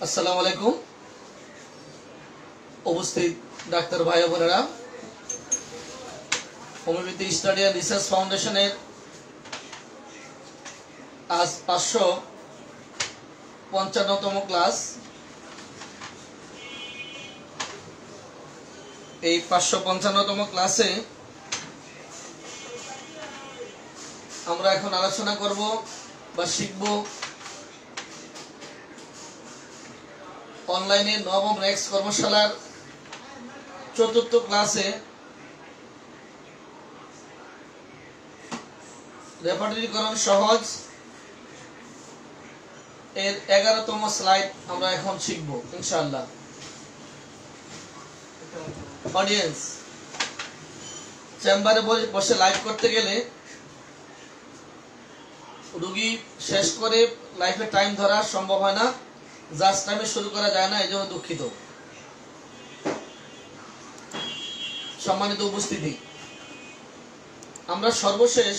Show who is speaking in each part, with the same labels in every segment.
Speaker 1: আসসালামু আলাইকুম উপস্থিত ডাক্তার ভাই বোনেরা, হোমিওপ্যাথি স্টাডি অ্যান্ড রিসার্চ ফাউন্ডেশনের আজ 555তম ক্লাস। এই 555তম ক্লাসে আমরা এখন আলোচনা করব বা শিখব অনলাইনে নবম রেক্স কর্মশালার ৪র্থ ক্লাসে রেপার্টরিকরণ সহজ এর 11তম স্লাইড আমরা এখন শিখব ইনশাআল্লাহ। অডিয়েন্স, চেম্বারে বসে লাইভ করতে গেলে রুগী শেষ করে লাইফে টাইম ধরা সম্ভব হয় না, জাস্ট টাইমে শুরু করা যায় না, এই জন্য দুঃখিত। সম্মানিত উপস্থিতি, আমরা সর্বশেষ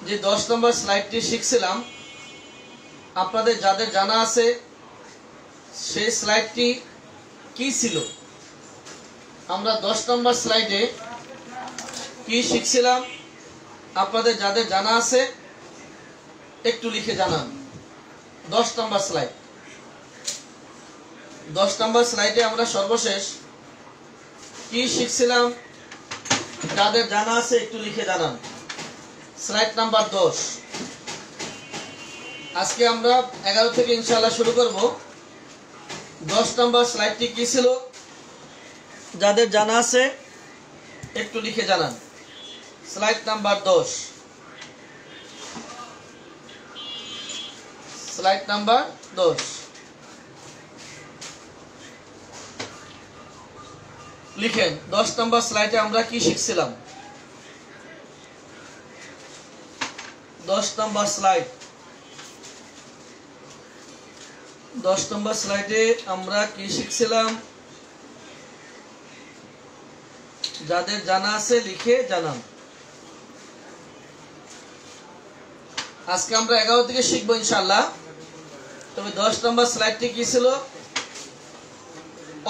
Speaker 1: যে 10 নম্বর স্লাইডটি শিখছিলাম, আপনাদের যাদের জানা আছে সেই স্লাইডটি কি ছিল। আমরা 10 নম্বর স্লাইডে কি শিখছিলাম আপনাদের যাদের জানা আছে একটু লিখে জানান। 10 নম্বর স্লাইড, 10 নম্বর স্লাইডে আমরা সর্বশেষ কি শিখছিলাম যাদের জানা আছে একটু লিখে জানান। Slide number 10। আজকে আমরা 11 থেকে ইনশাআল্লাহ শুরু করব। 10 নম্বর স্লাইডটি কি ছিল যাদের জানা আছে একটু লিখে জানান। স্লাইড নাম্বার 10, স্লাইড নাম্বার 10 লিখেন। 10 নম্বর স্লাইডে আমরা কি শিখছিলাম? 10 নম্বর স্লাইড, 10 নম্বর স্লাইডে আমরা কি শিখছিলাম যাদের জানা আছে লিখে জানান। আজকে আমরা 11 থেকে শিখবো ইনশাআল্লাহ। তবে 10 নম্বর স্লাইডটি কি ছিল?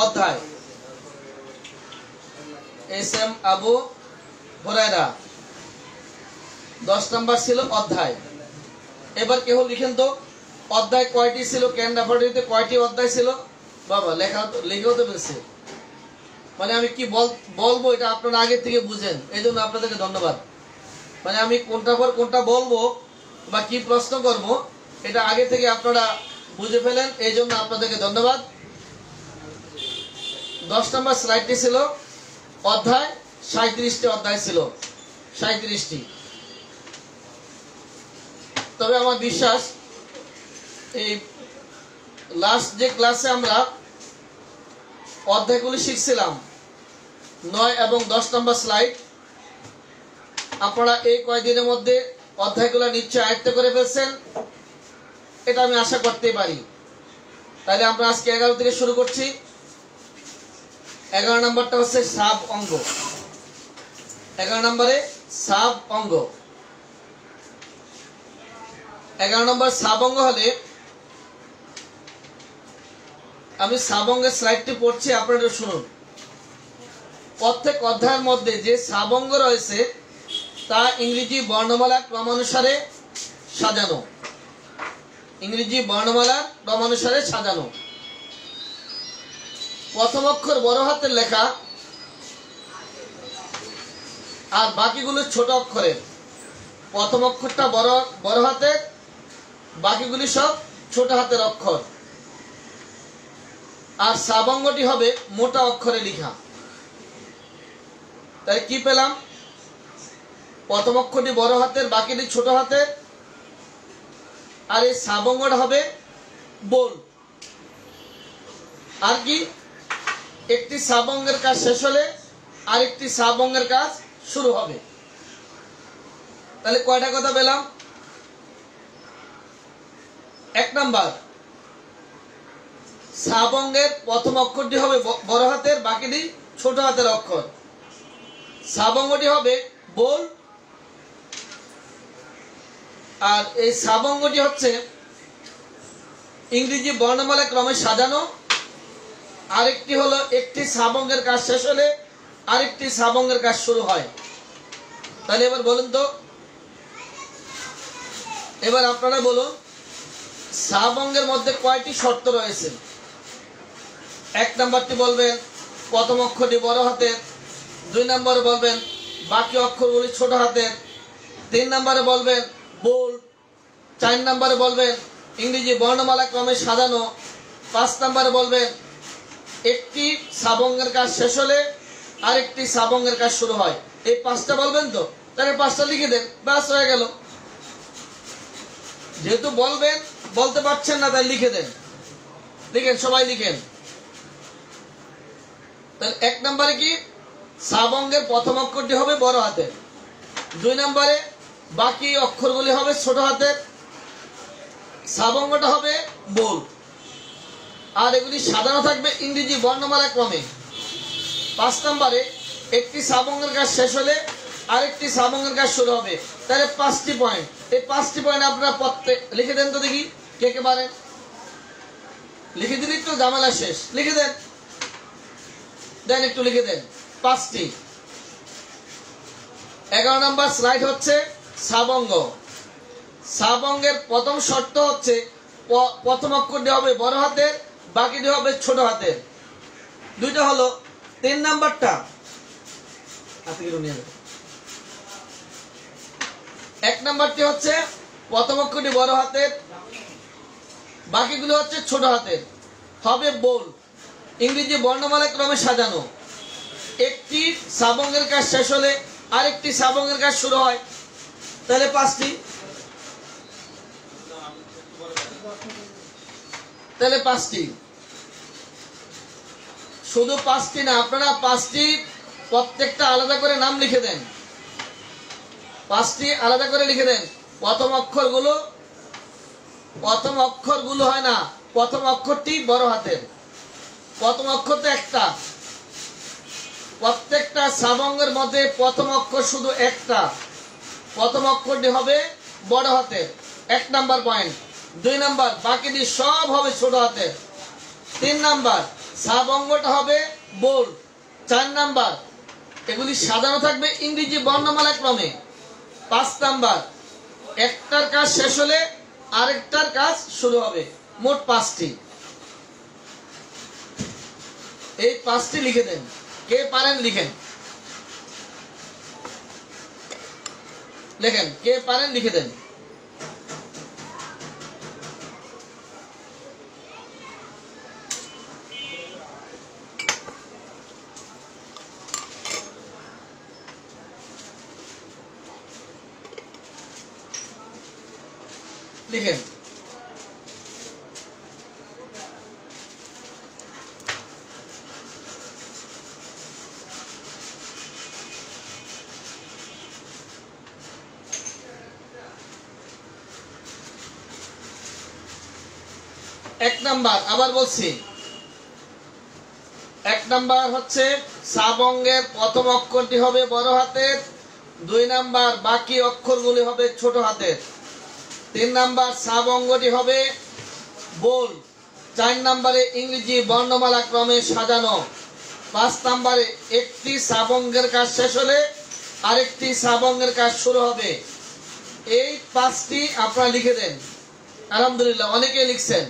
Speaker 1: অধ্যায়। এস এম আবু হুরায়রা, 10 নম্বর ছিল অধ্যায়। এবার কেউ লিখেন তো অধ্যায় কয়টি ছিল? ক্যান রেপার্টরিতে কয়টি অধ্যায় ছিল? বাবা লিখেও তো বলছে, মানে আমি কি বলবো এটা আপনারা আগে থেকে বুঝেন, এই জন্য আপনাদেরকে ধন্যবাদ। মানে আমি কোনটা পর কোনটা বলবো বা কি প্রশ্ন করব এটা আগে থেকে আপনারা বুঝে ফেলেন, এই জন্য আপনাদেরকে ধন্যবাদ। 10 নম্বর স্লাইডটি ছিল অধ্যায়, 37টি অধ্যায় ছিল, 37টি। তবে আমার বিশ্বাস এই লাস্ট যে ক্লাসে আমরা অধ্যায়গুলি শিখছিলাম 9 এবং 10 নম্বর স্লাইড, আপনারা এই কয়েকদিনের মধ্যে অধ্যায়গুলো নিশ্চয় আয়ত্ত করে ফেলছেন, এটা আমি আশা করতে পারি। তাহলে আমরা আজকে 11 থেকে শুরু করছি। 11 নম্বরটা হচ্ছে সাব অঙ্গ। 11 নম্বরে সাব অঙ্গ। 11 নম্বর সাব অঙ্গ হলে আমি সাব অঙ্গের স্লাইডটি পড়ছি, আপনারা শুনুন। প্রত্যেক অধ্যায়ের মধ্যে যে সাব অঙ্গ রয়েছে তা ইংরেজি বর্ণমালার ক্রমানুসারে সাজানো। ইংরেজি বর্ণমালার ক্রমানুসারে সাজানো। প্রথম অক্ষর বড় হাতের লেখা আর বাকিগুলো ছোট অক্ষরের। প্রথম অক্ষরটা বড় হাতের, বাকিগুলি সব ছোট হাতের অক্ষর। আর সাব অঙ্গটি হবে মোটা অক্ষরে লেখা। তাই কি পেলাম? প্রথম অক্ষরটি বড় হাতের, বাকিটি ছোট হাতের, আর এই সাব অঙ্গটা হবে বোল। আর কি, একটি সাব অঙ্গের কাজ শেষ হলে আরেকটি সাব অঙ্গের কাজ শুরু হবে। তাহলে কয়টা কথা পেলাম? 1 নাম্বার, সাব অঙ্গের প্রথম অক্ষরটি হবে বড় হাতের, বাকিটি ছোট হাতের অক্ষর। সাব অঙ্গটি হবে বোল, আর এই সাব অঙ্গটি হচ্ছে ইংরেজি বর্ণমালা ক্রমে সাজানো, আরেকটি হলো একটি সাবঙ্গের কাজ শেষ হলে আরেকটি সাবঙ্গের কাজ শুরু হয়। তাহলে এবার বলুন তো, এবার আপনারা বলুন সাবঙ্গের মধ্যে কয়টি শর্ত রয়েছে? এক নাম্বারটি বলবেন প্রথম অক্ষরটি বড় হাতের, দুই নম্বরে বলবেন বাকি অক্ষরগুলি ছোট হাতের, তিন নম্বরে বলবেন বোল্ড, চার নম্বরে বলবেন ইংরেজি বর্ণমালা ক্রমে সাজানো, পাঁচ নম্বরে বলবেন একটি সাবঙ্গের কাজ শেষ হলে আরেকটি সাবঙ্গের কাজ শুরু হয়। এই পাঁচটা বলবেন তো, তাহলে পাঁচটা লিখে দেন, ব্যাস হয়ে গেল। যেহেতু বলবেন, বলতে পারছেন না, তাই লিখে দেন, লিখেন, সবাই লিখেন। তাহলে এক নম্বরে কি, সাবঙ্গের প্রথম অক্ষরটি হবে বড় হাতের, দুই নম্বরে বাকি অক্ষরগুলি হবে ছোট হাতের, সাবঙ্গটা হবে বোল্ড, আর এগুলি সাজানো থাকবে ইংরেজি বর্ণমালা ক্রমে। পাঁচ নম্বরে একটি সাবঙ্গের কাজ শেষ হলে আরেকটি সাবঙ্গের কাজ শুরু হবে। তাহলে 5টি পয়েন্ট, এই 5টি পয়েন্ট আপনারা প্রত্যেক লিখে দেন তো দেখি, কে কে পারেন? লিখে দিলে একটু ঝামেলা শেষ, লিখে দেন, দেন একটু লিখে দেন 5টি। 11 নম্বর স্লাইড হচ্ছে সাবঙ্গ। সাবঙ্গের প্রথম শর্ত হচ্ছে প্রথম অক্ষরটি হবে বড় হাতের, বাকিটি হবে ছোট হাতের। দুইটা হলো। 3 নাম্বারটা এক নাম্বারটি হচ্ছে প্রথম অক্ষরটি বড় হাতের, বাকিগুলো হচ্ছে ছোট হাতের, হবে বোল্ড, ইংরেজি বর্ণমালা ক্রমে সাজানো, একটি সাবঙ্গের কাজ শেষ হলে আরেকটি সাবঙ্গের কাজ শুরু হয়। তাহলে 5টি, তাহলে 5টি, শুধু 5টি না, আপনারা 5টি প্রত্যেকটা আলাদা করে নাম লিখে দেন, 5টি আলাদা করে লিখে দেন। প্রথম অক্ষরগুলো হয় না, প্রথম অক্ষরটি বড় হাতের, প্রথম অক্ষর তো একটা, প্রত্যেকটা সাবঙ্গের মধ্যে প্রথম অক্ষর শুধু একটা, প্রথম অক্ষরটি হবে বড় হাতের, 1 নাম্বার পয়েন্ট। 2 নাম্বার বাকিটি সব হবে ছোট হাতের। 3 নাম্বার সাবঙ্গটা হবে বোল্ড। 4 নাম্বার এগুলি সাজানো থাকবে ইংরেজি বর্ণমালা ক্রমে। 5 নাম্বার একটার কাজ শেষ হলে আরেকটার কাজ শুরু হবে। মোট 5টি। এই 5টি লিখে দেন, কে পারেন লিখেন, লেখেন, কে পারেন লিখে দেন। লিখেন। এক নাম্বার, আবার বলছি, 1 নাম্বার হচ্ছে সাবঙ্গের প্রথম অক্ষরটি হবে বড় হাতের, 2 নাম্বার বাকি অক্ষরগুলি হবে ছোট হাতের, 3 নাম্বার সাবঙ্গটি হবে বোল্ড, 4 নাম্বারে ইংরেজি বর্ণমালা ক্রমে সাজানো, 5 নাম্বারে একটি সাবঙ্গের কাজ শেষ হলে আরেকটি সাবঙ্গের কাজ শুরু হবে। এই 5টি আপনারা লিখে দেন। আলহামদুলিল্লাহ, অনেকে লিখছেন।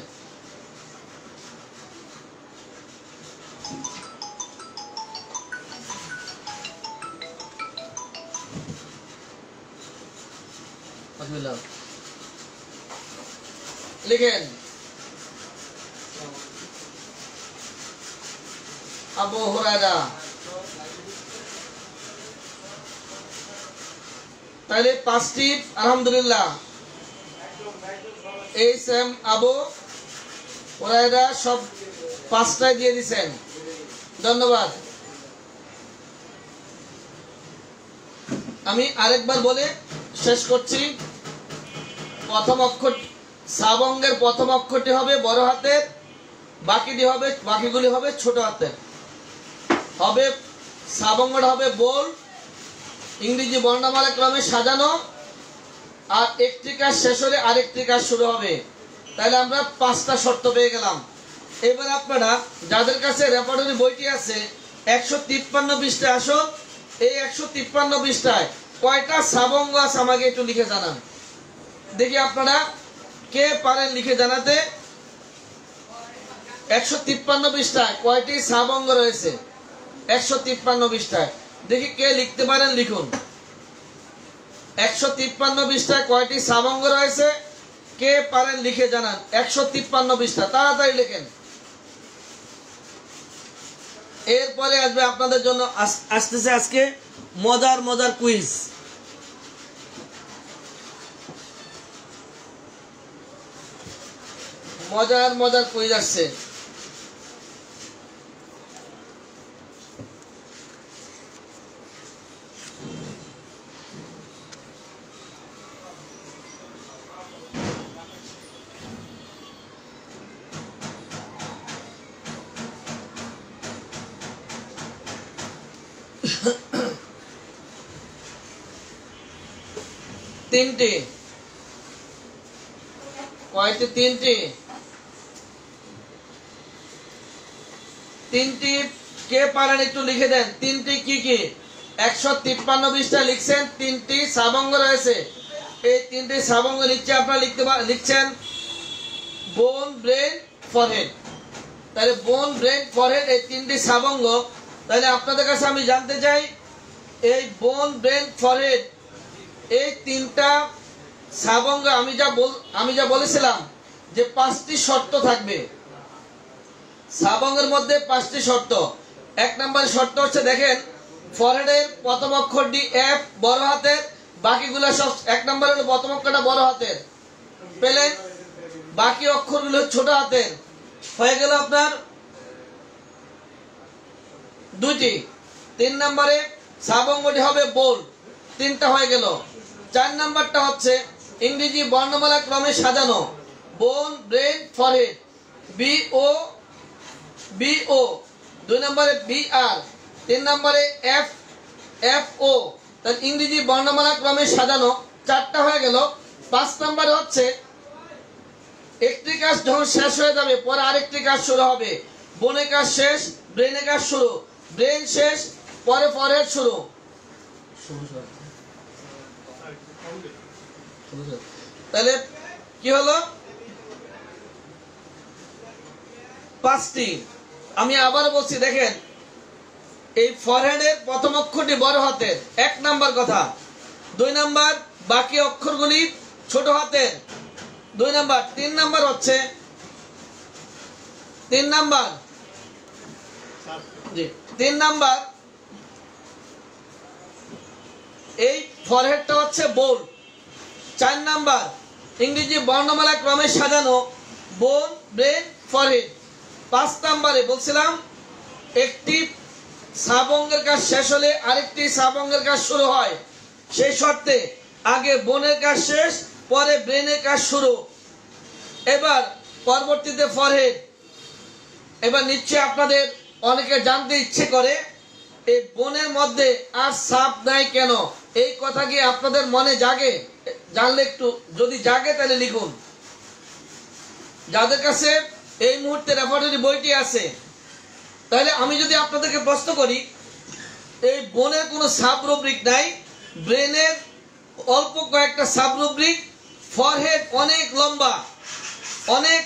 Speaker 1: লিখেন আবু হুরায়রা। তাহলে 5টি আলহামদুলিল্লাহ এই সেম আবু হুরায়রা সব 5টাই দিয়ে দিয়েছেন, ধন্যবাদ। আমি আরেকবার বলে শেষ করছি। প্রথম অক্ষর সাবঙ্গের প্রথম অক্ষরটি হবে বড় হাতের, বাকিগুলি হবে ছোট হাতের, হবে সাবঙ্গটা হবে বোল্ড, ইংরেজি বর্ণমালা ক্রমে সাজানো, আর একটি কাজ শেষ হলে আরেকটি কাজ শুরু হবে। তাহলে আমরা 5টা শর্ত পেয়ে গেলাম। এবার আপনারা যাদের কাছে রেপার্টরি বইটি আছে 153 পৃষ্ঠায় আসুন। এই 153 পৃষ্ঠায় কয়টা সাবঙ্গ আছে আমাকে একটু লিখে জানান। দেখি আপনারা কে পারেন লিখে জানাতে। 153 পৃষ্ঠায় কয়টি সাবঙ্গ রয়েছে? 153 পৃষ্ঠায় দেখি কে লিখতে পারেন, লিখুন। 153 পৃষ্ঠায় কয়টি সাবঙ্গ রয়েছে? কে পারেন লিখে জানান। 153 পৃষ্ঠা, তাড়াতাড়ি লেখেন। এরপরে আসবে আপনাদের জন্য আসতেছে আজকে মজার মজার কুইজ। মজার মজার কুইজ আসছে। তিনটি, কয়টি? তিনটি। তিনটি কে পারেন একটু লিখে দেন। তিনটি কি কি? 153 পৃষ্ঠা লিখছেন, তিনটি সাবঙ্গ রয়েছে। এই তিনটি সাবঙ্গ নিচে আপনারা লিখছেন বোন, ব্রেন, ফরহেড। তাহলে বোন, ব্রেন, ফরহেড এই তিনটি সাবঙ্গ। তাহলে আপনাদের কাছে আমি জানতে চাই এই বোন, ব্রেন, ফরহেড এই তিনটা সাবঙ্গ আমি যা বলেছিলাম যে 5টি শর্ত থাকবে সাবঙ্গের মধ্যে। 5টি শর্ত। 1 নম্বর শর্ত হচ্ছে দেখেন ফরহেডের প্রথম অক্ষরটি এফ বড় হাতের, বাকিগুলো সব 1 নম্বর হলো প্রথম অক্ষরটা বড় হাতের পেলেন, বাকি অক্ষরগুলো ছোট হাতের। হয়ে গেল আপনার 2টি। 3 নম্বরে সাবঙ্গটি হবে বোল্ড, 3টা হয়ে গেল। 4 নম্বরটা হচ্ছে ইংরেজি বর্ণমালা ক্রমে সাজানো বোন, ব্রেন, ফরহেড, বি ও বি ও। 2 নম্বরে বি আর। 3 নম্বরে এফ এফ ও। তাহলে ইংরেজি বর্ণমালা ক্রমে সাজানো 4টা হয়ে গেল। 5 নম্বরে হচ্ছে একটি কাজ যখন শেষ হয়ে যাবে পরে আরেকটি কাজ শুরু হবে। বোনের কাজ শেষ, ব্রেনের কাজ শুরু, ব্রেন শেষ, পরে ফরহেড শুরু। তাহলে কি হলো? 5টি। আমি আবার বলছি দেখেন এই ফরহেডের প্রথম অক্ষরটি বড় হাতের, 1 নাম্বার কথা। 2 নাম্বার বাকি অক্ষরগুলি ছোট হাতের, 2 নাম্বার। 3 নাম্বার হচ্ছে 3 নাম্বার জি 3 নাম্বার এই ফরহেডটা হচ্ছে বোল্ড। 4 নাম্বার ইংরেজি বর্ণমালা ক্রমে সাজানো বোন, ব্রেন, ফরহেড। 5 নাম্বারে বলছিলাম একটি সাবঙ্গের কাজ শেষ হলে আরেকটি সাবঙ্গের কাজ শুরু হয়, সেই শর্তে আগে বোনের কাজ শেষ পরে ব্রেনের কাজ শুরু, এবার পরবর্তীতে ফরহেড। এবার নিশ্চয়ই আপনাদের অনেকে জানতে ইচ্ছে করে এই বোনের মধ্যে আর সাপ নাই কেন, এই কথা কি আপনাদের মনে জাগে? জানলে একটু, যদি জাগে তাহলে লিখুন। যাদের কাছে এই মুহূর্তে রেপার্টরি বইটি আছে, তাহলে আমি যদি আপনাদেরকে প্রশ্ন করি এই বোনের কোনো সাব রুব্রিক নাই, ব্রেনের অল্প কয়েকটা সাব রুব্রিক, ফরহেড অনেক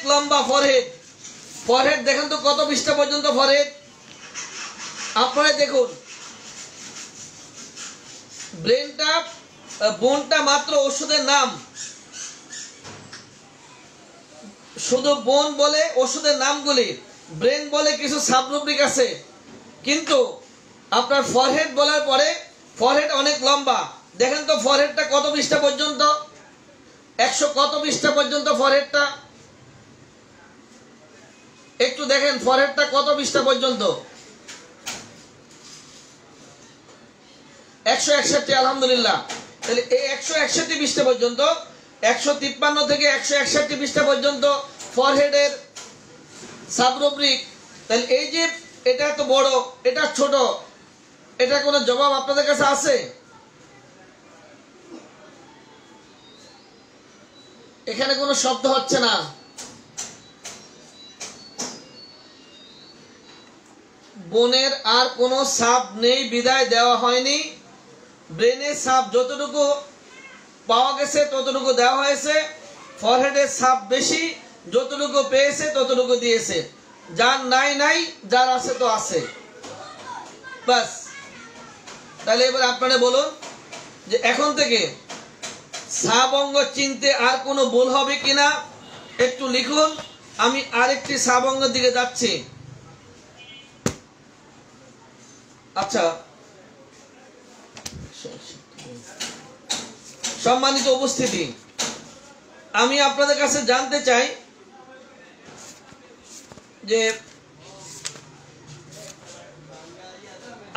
Speaker 1: লম্বা ফরহেড। ফরহেড দেখেন তো কত পৃষ্ঠা পর্যন্ত ফরহেড? আপনারা দেখুন ব্রেনটা, বোনটা মাত্র ওষুধের নাম, শুধু বোন বলে ওষুধের নামগুলি, ব্রেন বলে কিছু সাবরুব্রিক আছে। কিন্তু আপনার ফরহেড বলার পরে ফরহেড অনেক লম্বা। দেখেন তো ফরহেডটা কত পৃষ্ঠা পর্যন্ত? 100 কত পৃষ্ঠা পর্যন্ত ফরহেডটা? একটু দেখেন ফরহেডটা কত পৃষ্ঠা পর্যন্ত? 161। আলহামদুলিল্লাহ। তাহলে এই 161 পৃষ্ঠা পর্যন্ত, 153 থেকে 161 পৃষ্ঠা পর্যন্ত ফরহেডের সাবরুব্রিক। তাহলে এই যে এটা এত বড়, এটা ছোট, এটা কোনো জবাব আপনাদের কাছে আছে? এখানে কোনো শব্দ হচ্ছে না। বোনের আর কোনো ছাপ নেই বিদায় দেওয়া হয়নি। ব্রেনের ছাপ যতটুকু পাওয়া গেছে ততটুকু দেওয়া হয়েছে। ফরহেডের ছাপ বেশি, যতটুকু পেয়েছে ততটুকু দিয়েছে। যার নাই নাই, যার আছে তো আছে, বাস। তাহলে এবার আপনারা বলুন যে এখন থেকে ছাপ অঙ্গ চিনতে আর কোনো ভুল হবে কিনা একটু লিখুন। আমি আরেকটি ছাপ অঙ্গের দিকে যাচ্ছি। আচ্ছা, সম্মানিত উপস্থিতি, আমি আপনাদের কাছে জানতে চাই যে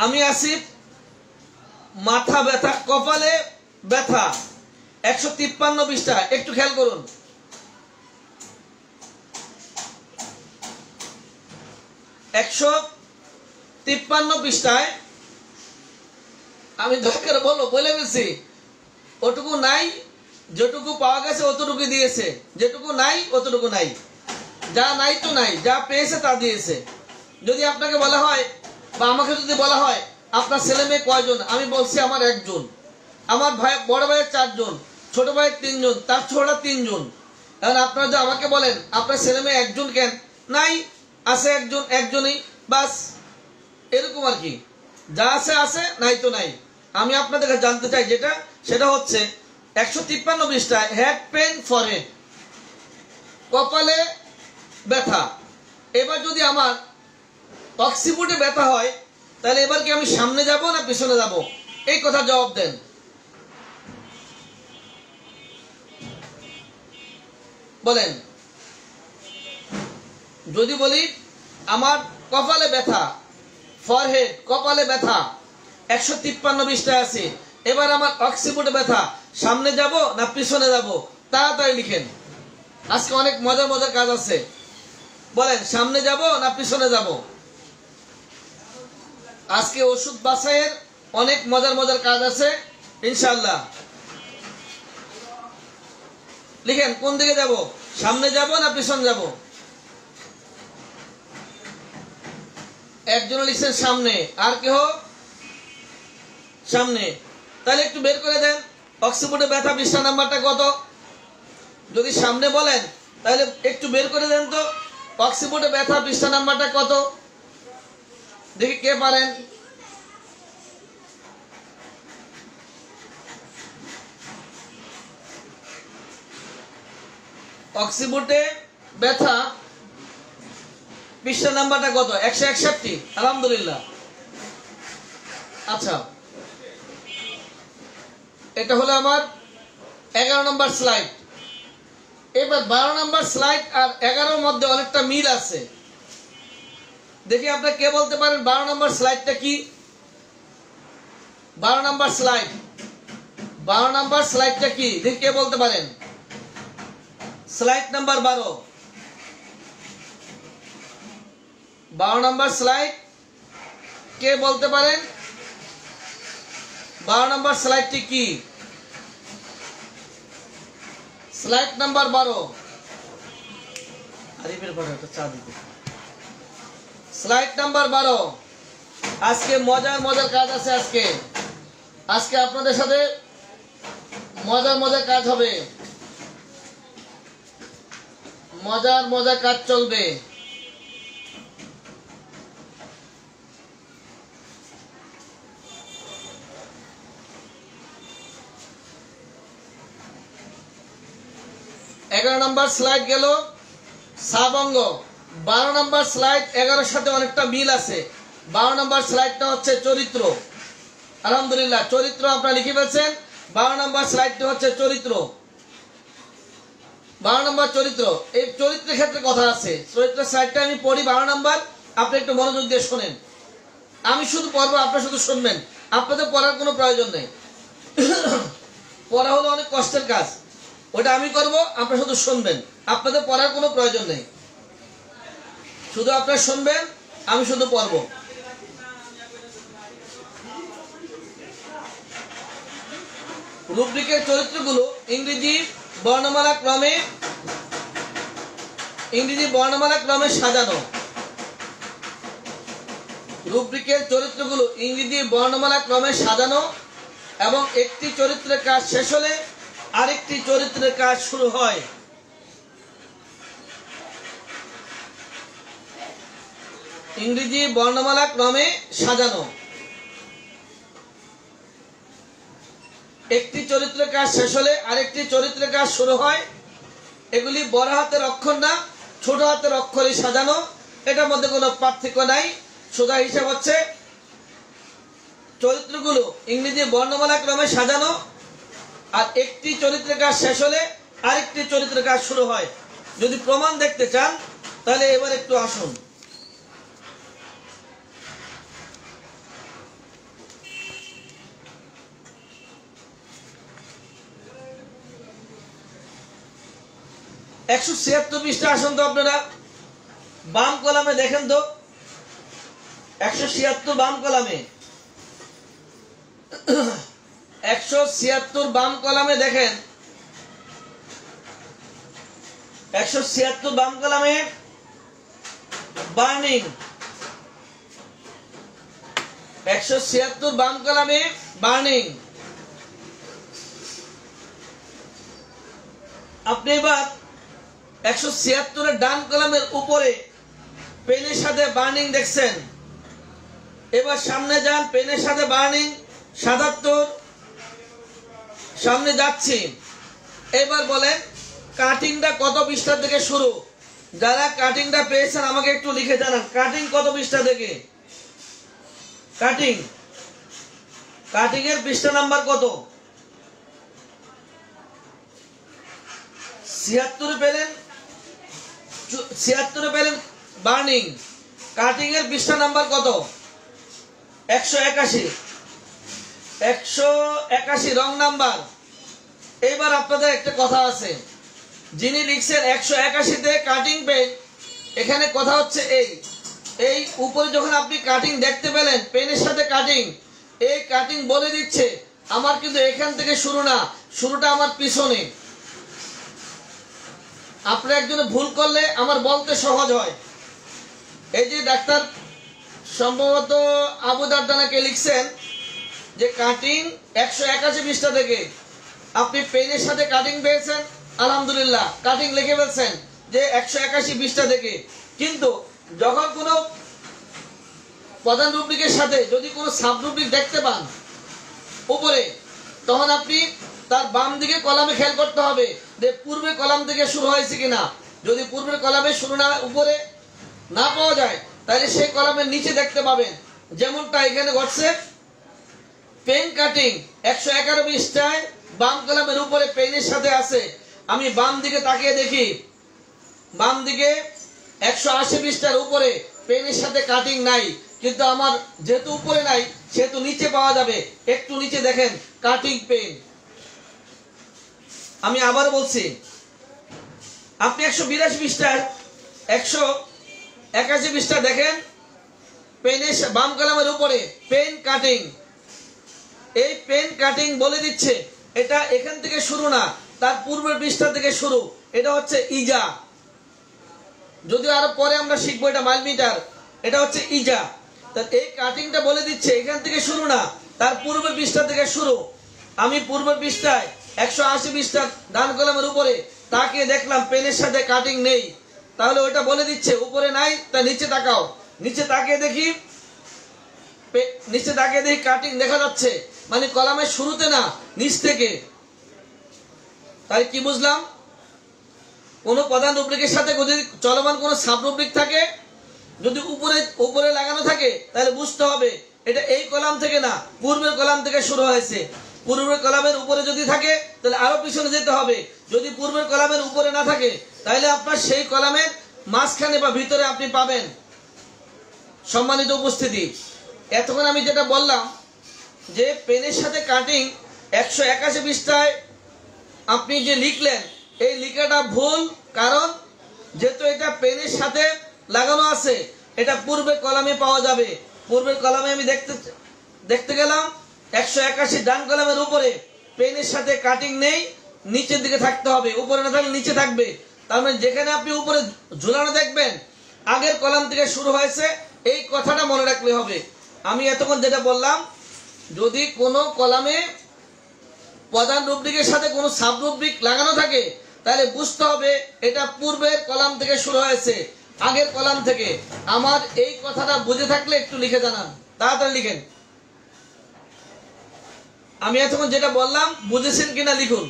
Speaker 1: আমি আসিফ মাথা ব্যথা, কপালে ব্যথা, 153 পৃষ্ঠা, একটু খেয়াল করুন। 153 পৃষ্ঠায় আমি দরকার বলে গেছি, ওটুকু নাই, যেটুকু পাওয়া গেছে অতটুকু দিয়েছে, যেটুকু নাই অতটুকু নাই, যা নাই তো নাই, যা পেয়েছে তা দিয়েছে। যদি আপনাকে বলা হয় বা আমাকে যদি বলা হয় আপনার ছেলে মেয়ে কয়জন, আমি বলছি আমার একজন, আমার ভাই বড় ভাইয়ের 4 জন, ছোট ভাইয়ের 3 জন, তার ছোটরা 3 জন। এখন আপনারা যদি আমাকে বলেন আপনার ছেলে মেয়ে একজন কেন, নাই, আছে একজন, একজনই, বাস, এরকম আর কি। যা আছে আছে, নাই তো নাই। আমি আপনাদের কাছে জানতে চাই যেটা, সেটা হচ্ছে 153 পৃষ্ঠায় হেড পেন ফরহেড, কপালে ব্যথা। এবার যদি আমার অক্সিপুটে ব্যথা হয় তাহলে এবার কি আমি সামনে যাব না পিছনে যাব, এই কথা জবাব দেন। বলেন। যদি বলি আমার কপালে ব্যথা, ফরহেড কপালে ব্যথা, 153 পৃষ্ঠায় আছে, এবার আমার অক্সিপুটে ব্যথা, সামনে যাব না পিছনে যাব, তাড়াতাড়ি লিখেন। আজকে অনেক মজার মজার কাজ আছে। বলেন, সামনে যাব না পিছনে যাব। আজকে ওষুধ বাছাইয়ের অনেক মজার মজার কাজ আছে ইনশাআল্লাহ। লিখেন, কোন দিকে যাব, সামনে যাব না পিছনে যাব। একজন লিখছেন সামনে, আর কেহ সামনে। তাহলে একটু বের করে দেন অক্সিপুটে ব্যথা পৃষ্ঠা নাম্বারটা কত। যদি সামনে বলেন তাহলে একটু বের করে দেন তো অক্সিপুটে ব্যথা পৃষ্ঠা নাম্বারটা কত, দেখি কে পারেন। অক্সিপুটে ব্যথা পৃষ্ঠা নাম্বারটা কত, 161। আলহামদুলিল্লাহ। আচ্ছা, এটা হলো আমার 11 নম্বর স্লাইড। এবার 12 নম্বর স্লাইড আর 11-র মধ্যে অনেকটা মিল আছে। দেখি আপনারা কে বলতে পারেন 12 নম্বর স্লাইডটা কি। 12 নম্বর স্লাইড, 12 নম্বর স্লাইডটা কি, দেখি কে বলতে পারেন। স্লাইড নাম্বার 12, 12 নম্বর স্লাইড কে বলতে পারেন। 12 নম্বর স্লাইডটি কি? স্লাইড নাম্বার 12, আরিফের পরে একটা চা দিতে। Slide number 12। আজকে মজার মজার কাজ আছে। আজকে আপনাদের সাথে মজার মজার কাজ হবে, মজার মজার কাজ চলবে। এগারো নম্বর স্লাইড গেল সাবঙ্গ। 12 নম্বর স্লাইড 11-এর সাথে অনেকটা মিল আছে। 12 নম্বর স্লাইডটা হচ্ছে চরিত্র। আলহামদুলিল্লাহ, চরিত্র আপনারা লিখে ফেলছেন। 12 নম্বর স্লাইডটা হচ্ছে চরিত্র। 12 নম্বর চরিত্র। এই চরিত্রের ক্ষেত্রে কথা আছে। চরিত্রের স্লাইডটা আমি পড়ি 12 নম্বর, আপনি একটু মনোযোগ দিয়ে শোনেন। আমি শুধু পড়বো, আপনারা শুধু শুনবেন। আপনাদের পড়ার কোনো প্রয়োজন নেই। পড়া হলো অনেক কষ্টের কাজ, ওটা আমি করব, আপনারা শুধু শুনবেন। আপনাদের পড়ার কোনো প্রয়োজন নেই, শুধু আপনারা শুনবেন, আমি শুধু পড়ব। রুব্রিকের চরিত্রগুলো ইংরেজি বর্ণমালা ক্রমে সাজানো। রুব্রিকের চরিত্রগুলো ইংরেজি বর্ণমালা ক্রমে সাজানো এবং একটি চরিত্রের কাজ শেষ হলে আরেকটি চরিত্রের কাজ শুরু হয়। ইংরেজি বর্ণমালা ক্রমে সাজানো, একটি চরিত্রের কাজ শেষ হলে আরেকটি চরিত্রের কাজ শুরু হয়। এগুলি বড় হাতের অক্ষর না, ছোট হাতের অক্ষরে সাজানো, এটার মধ্যে কোনো পার্থক্য নাই। সোজা হিসাব হচ্ছে চরিত্রগুলো ইংরেজি বর্ণমালা ক্রমে সাজানো আর একটি চরিত্রের কাজ শেষ হলে আরেকটি চরিত্রের কাজ শুরু হয়। যদি প্রমাণ দেখতে চান তাহলে এবার একটু আসুন। একশো 76 পৃষ্ঠা আসুন তো আপনারা, বাম কলামে দেখেন তো, 176 বাম কলামে, 176 বাম কলামে দেখেন, 176 বাম কলামে বার্নিং, 176 বাম কলামে বার্নিং। আপনি এবার 176 ডান কলামের উপরে পেনের সাথে বার্নিং দেখছেন। এবার সামনে যান, পেনের সাথে বার্নিং 77, সামনে যাচ্ছি। এবার বলেন কাটিংটা কত পৃষ্ঠা থেকে শুরু? যারা কাটিংটা পেয়েছেন আমাকে একটু লিখে জানান, কাটিং কত পৃষ্ঠা থেকে? কাটিং এর পৃষ্ঠা নাম্বার কত? 76 পেলেন, 76 পেলেন বার্নিং। কাটিং এর পৃষ্ঠা নাম্বার কত? 181, 181 রং নাম্বার। এবার আপনাদের একটা কথা আছে, যিনি লিখছেন 181 তে কাটিং পেন, এখানে কথা হচ্ছে এই উপরে যখন আপনি কাটিং দেখতে পেলেন পেনের সাথে কাটিং, এই কাটিং বলে দিচ্ছে আমার কিন্তু এখান থেকে শুরু না, শুরুটা আমার পিছনে। আপনি একজনে ভুল করলে আমার বলতে সহজ হয়। এই যে ডাক্তার সম্ভবত আবু দারদানাকে লিখছেন যে কাটিং 181 পৃষ্ঠা থেকে, আপনি পেনের সাথে কাটিং পেয়েছেন, আলহামদুলিল্লাহ, কাটিং লিখে ফেলছেন যে 181 পৃষ্ঠা থেকে। কিন্তু যখন কোনো প্রধান রুব্রিকের সাথে যদি কোনো সাব রুব্রিক দেখতে পান উপরে, তখন আপনি তার বাম দিকে কলামে খেয়াল করতে হবে যে পূর্বে কলাম থেকে শুরু হয়েছে কিনা। যদি পূর্বের কলামে শুরু না উপরে না পাওয়া যায় তাহলে সেই কলামের নিচে দেখতে পাবেন। যেমনটা এখানে ঘটছে, পেন কাটিং 111 পৃষ্ঠায় বাম কলামের উপরে পেনের সাথে আছে। আমি বাম দিকে তাকিয়ে দেখি, বাম দিকে 180 পৃষ্ঠার উপরে পেনের সাথে কাটিং নাই, কিন্তু আমার যেহেতু উপরে নাই সেহেতু নিচে পাওয়া যাবে। একটু নিচে দেখেন কাটিং পেন। আমি আবার বলছি, আপনি 182 পৃষ্ঠার 181 পৃষ্ঠা দেখেন, পেনের বাম কলামের উপরে পেন কাটিং। এই পেন কাটিং বলে দিচ্ছে এটা এখান থেকে শুরু না, তার পূর্বের পৃষ্ঠা থেকে শুরু। এটা হচ্ছে ইজা, যদিও আরো পরে আমরা শিখবো এটা মাইলমিটার। এটা হচ্ছে ইজা। এই কাটিংটা বলে দিচ্ছে এখান থেকে শুরু না, তার পূর্বের পৃষ্ঠা থেকে শুরু। আমি পূর্বের পৃষ্ঠায় 180 পৃষ্ঠার ডান কলামের উপরে তাকিয়ে দেখলাম পেনের সাথে কাটিং নেই, তাহলে ওটা বলে দিচ্ছে উপরে নাই, তা নিচে তাকাও। নিচে তাকিয়ে দেখি, নিচে তাকিয়ে দেখি কাটিং দেখা যাচ্ছে, মানে কলামের শুরুতে না, নিচ থেকে। তাই কি বুঝলাম? কোন প্রধান রুব্রিকের সাথে যদি চলমান কোন সাব রুব্রিক থাকে, যদি উপরে লাগানো থাকে, তাহলে বুঝতে হবে এটা এই কলাম থেকে না, পূর্বের কলাম থেকে শুরু হয়েছে। পূর্বের কলামের উপরে যদি থাকে তাহলে আরো পিছনে যেতে হবে। যদি পূর্বের কলামের উপরে না থাকে তাহলে আপনার সেই কলামের মাঝখানে বা ভিতরে আপনি পাবেন। সম্মানিত উপস্থিতি, এতক্ষণ আমি যেটা বললাম যে পেনের সাথে কাটিং 181 পৃষ্ঠায় আপনি যে লিখলেন, এই লেখাটা ভুল। কারণ যেহেতু এটা পেনের সাথে লাগানো আছে, এটা পূর্বের কলামে পাওয়া যাবে। পূর্বের কলামে আমি দেখতে গেলাম 181 ডান কলামের উপরে পেনের সাথে কাটিং নেই, নিচের দিকে থাকতে হবে। উপরে না থাকলে নিচে থাকবে। তার মানে যেখানে আপনি উপরে ঝুলানো দেখবেন আগের কলাম থেকে শুরু হয়েছে, এই কথাটা মনে রাখলে হবে। আমি এতক্ষণ যেটা বললাম, যদি কোনো কলামে প্রধান রুব্রিকের সাথে কোনো সাব রুব্রিক লাগানো থাকে তাহলে বুঝতে হবে এটা পূর্বের কলাম থেকে শুরু হয়েছে, আগের কলাম থেকে। আমার এই কথাটা বুঝে থাকলে একটু লিখে জানান, তাড়াতাড়ি লিখেন। আমি এতক্ষণ যেটা বললাম বুঝেছেন কিনা লিখুন।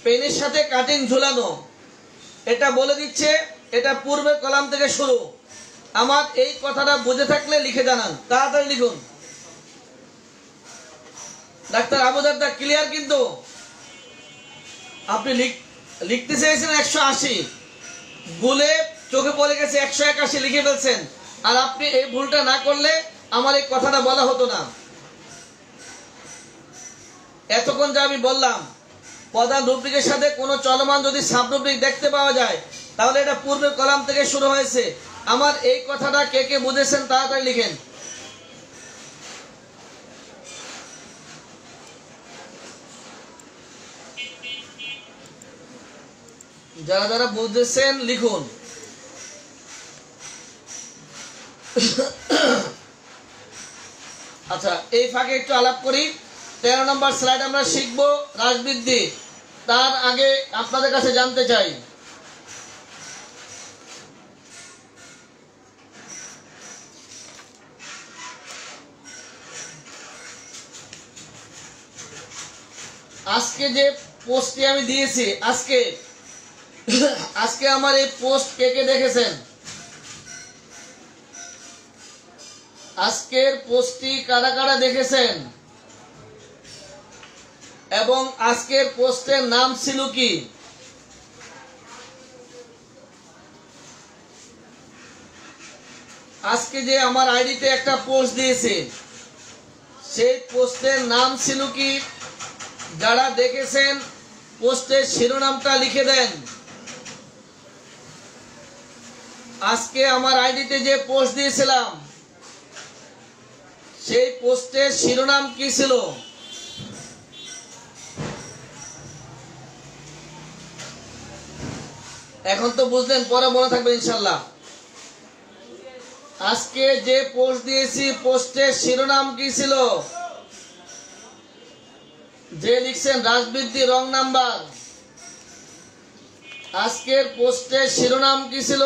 Speaker 1: পেনের সাথে কাটিং ঝুলানো, এটা বলে দিচ্ছে এটা পূর্বের কলাম থেকে শুরু। আমার এই কথাটা বুঝে থাকলে লিখে জানান, তাড়াতাড়ি লিখুন। Doctor Abu Darda clear? কিন্তু আপনি লিখতে চেয়েছেন 180, ভুলে চোখে পড়ে গেছে 181 লিখে ফেলছেন। আর আপনি এই ভুলটা না করলে আমার এই কথাটা বলা হতো না। এতক্ষণ যা আমি বললাম, প্রধান রুব্রিকের সাথে কোনো চলমান যদি সাব রুব্রিক দেখতে পাওয়া যায় তাহলে এটা পূর্বের কলাম থেকে শুরু হয়েছে। আমার এই কথাটা কে কে বুঝেছেন তাড়াতাড়ি লিখেন। যারা যারা বুঝেছেন লিখুন। আচ্ছা, এই ফাঁকে একটু আলাপ করি। 13 নম্বর স্লাইড আমরা শিখব রাজবৃদ্ধি। তার আগে আপনাদের কাছে জানতে চাই, আজকে যে পোস্টটি আমি দিয়েছি, আজকে আমার এই পোস্ট কে কে দেখেছেন? আজকের পোস্টটি কারা কারা দেখেছেন এবং আজকের পোস্টের নাম ছিল কি? আজকে যে আমার আইডিতে একটা পোস্ট দিয়েছে সেই পোস্টের নাম ছিল কি? যারা দেখেছেন পোস্টের শিরোনামটা লিখে দেন। আজকে আমার আইডিতে যে পোস্ট দিয়েছিলাম সেই পোস্টের শিরোনাম কি ছিল? এখন তো বুঝলেন, পরে মনে থাকবে ইনশাল্লাহ। আজকে যে পোস্ট দিয়েছি পোস্টের শিরোনাম কি ছিল? যে লিখছেন রাজবৃদ্ধি রং নাম্বার, আজকের পোস্টের শিরোনাম কি ছিল?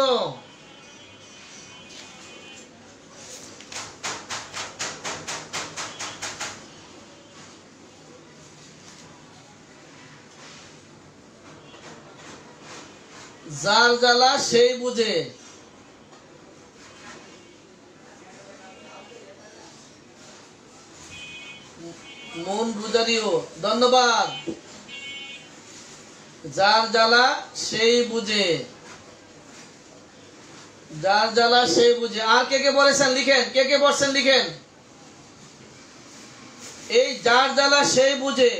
Speaker 1: যার জ্বালা সেই বুঝে। মন রোজারিও, ধন্যবাদ। যার জ্বালা সেই বুঝে, যার জ্বালা সেই বুঝে। আর কে কে বলেছেন লিখেন, কে কে বলছেন লিখেন। এই যার জ্বালা সেই বুঝে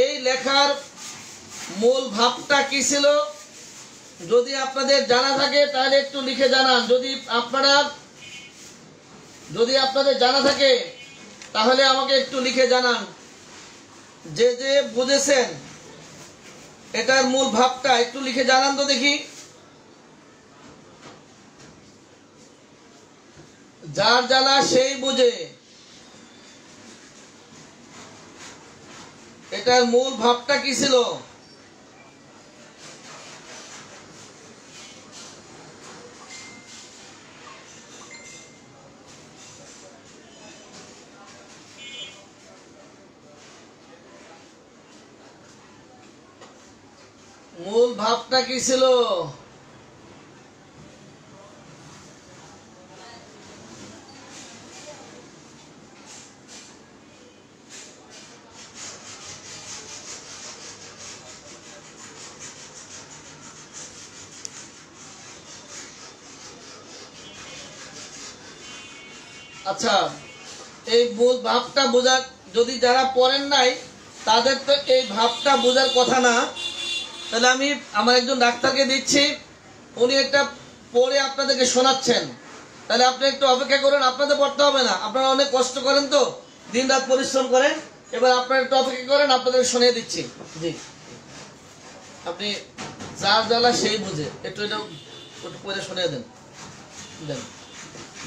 Speaker 1: এই লেখার মূল ভাবটা কি ছিল? যদি আপনাদের জানা থাকে তাহলে একটু লিখে জানান। যদি আপনাদের জানা থাকে তাহলে আমাকে একটু লিখে জানান। যে যে বুঝেছেন এটার মূল ভাবটা একটু লিখে জানান তো দেখি। যার জ্বালা সেই বুঝে, এটার মূল ভাবটা কি ছিল? মূল ভাবটা কি ছিল? আচ্ছা, এই মূল ভাবটা বোঝার, যদি যারা পড়েন নাই তাদের তো এই ভাবটা বোঝার কথা না। তাহলে আমি আমার একজন ডাক্তারকে দিচ্ছি, উনি একটা পড়ে আপনাদেরকে শোনাচ্ছেন। তাহলে আপনি একটু অপেক্ষা করুন, আপনাদের পড়তে হবে না, আপনারা অনেক কষ্ট করেন তো, দিন রাত পরিশ্রম করেন। এবার আপনারা একটু অপেক্ষা করেন, আপনাদের শুনিয়ে দিচ্ছি। জি, আপনি যার জ্বালা সেই বুঝে, একটু এটা একটু পরে শুনিয়ে দেন। দেন,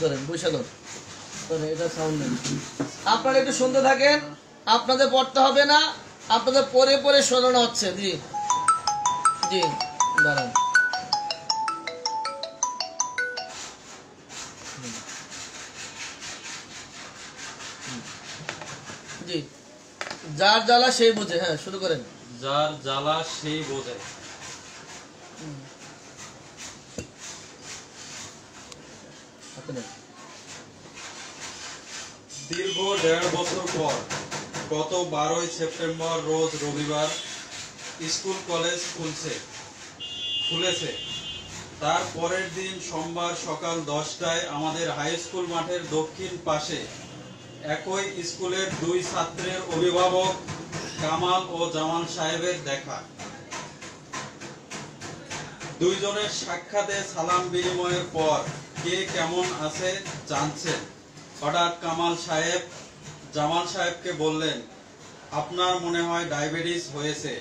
Speaker 1: ধরেন বুঝে দেন, এটা সাউন্ড দেন। আপনারা একটু শুনতে থাকেন, আপনাদের পড়তে হবে না, আপনাদের পরে পরে শোনানো হচ্ছে। জি জি, দাঁড়ান। জি, যার জ্বালা সেই বুঝে। হ্যাঁ, শুরু করেন।
Speaker 2: যার জ্বালা সেই বোঝে। দীর্ঘ ১.৫ বছর পর গত ১২ই সেপ্টেম্বর রোজ রবিবার স্কুল কলেজ খুলেছে। তার পরের দিন সোমবার সকাল ১০টায় আমাদের হাই স্কুল মাঠের দক্ষিণ পাশে একই স্কুলের দুই ছাত্রের অভিভাবক কামাল ও জামান সাহেবের দেখা। দুইজনের সাক্ষাতে সালাম বিনিময়ের পর কে কেমন আছে জানছেন। হঠাৎ কামাল সাহেব জামাল সাহেবকে বললেন, আপনার মনে হয় ডায়াবেটিস হয়েছে।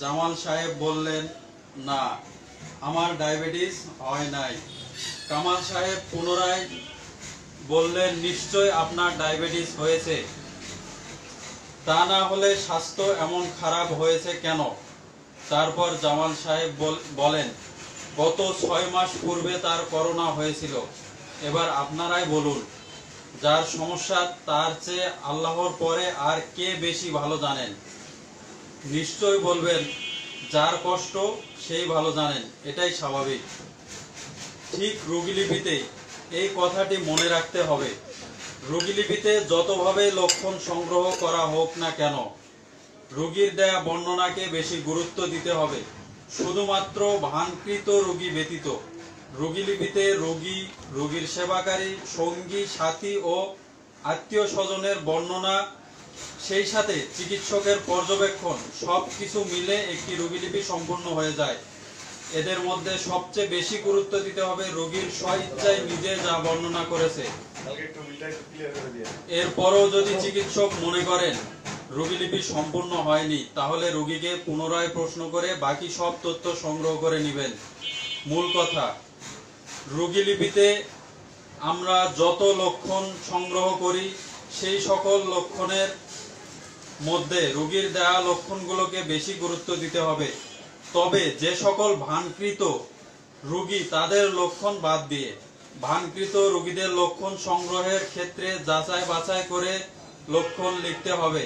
Speaker 2: জামাল সাহেব বললেন, না, আমার ডায়াবেটিস হয় নাই। কামাল সাহেব পুনরায় বললেন, নিশ্চয় আপনার ডায়াবেটিস হয়েছে, তা না হলে স্বাস্থ্য এমন খারাপ হয়েছে কেন? তারপর জামাল সাহেব বলেন, গত ৬ মাস পূর্বে তার করোনা হয়েছিল। এবার আপনারাই বলুন, যার সমস্যা তার চেয়ে আল্লাহর পরে আর কে বেশি ভালো জানেন? নিশ্চয় বলবেন, যার কষ্ট সেই ভালো জানেন, এটাই স্বাভাবিক। ঠিক রোগীলিপিতে এই কথাটি মনে রাখতে হবে। রোগীলিপিতে যতভাবে লক্ষণ সংগ্রহ করা হোক না কেন, রোগীর দেয়া বর্ণনাকে বেশি গুরুত্ব দিতে হবে, শুধুমাত্র ভানকৃত রোগী ব্যতীত। রোগীলিপিতে রোগী, রোগীর সেবাকারী, সঙ্গী, সাথী ও আত্মীয় স্বজনের বর্ণনা, সেই সাথে চিকিৎসকের পর্যবেক্ষণ সবকিছু মিলে একটি রোগীলিপি সম্পূর্ণ হয়ে যায়। এদের মধ্যে সবচেয়ে বেশি গুরুত্ব দিতে হবে রোগীর স্বইচ্ছায় নিজে যা বর্ণনা করেছে। এরপরও যদি চিকিৎসক মনে করেন রোগীলিপি সম্পূর্ণ হয়নি, তাহলে রোগীকে পুনরায় প্রশ্ন করে বাকি সব তথ্য সংগ্রহ করে নেবেন। মূল কথা, রোগীলিপিতে আমরা যত লক্ষণ সংগ্রহ করি, সেই সকল লক্ষণের মধ্যে রোগীর দেয়া লক্ষণগুলোকে বেশি গুরুত্ব দিতে হবে। তবে যে সকল ভানকৃত রোগী, তাদের লক্ষণ বাদ দিয়ে ভানকৃত রোগীদের লক্ষণ সংগ্রহের ক্ষেত্রে যাচাই বাছাই করে লক্ষণ লিখতে হবে।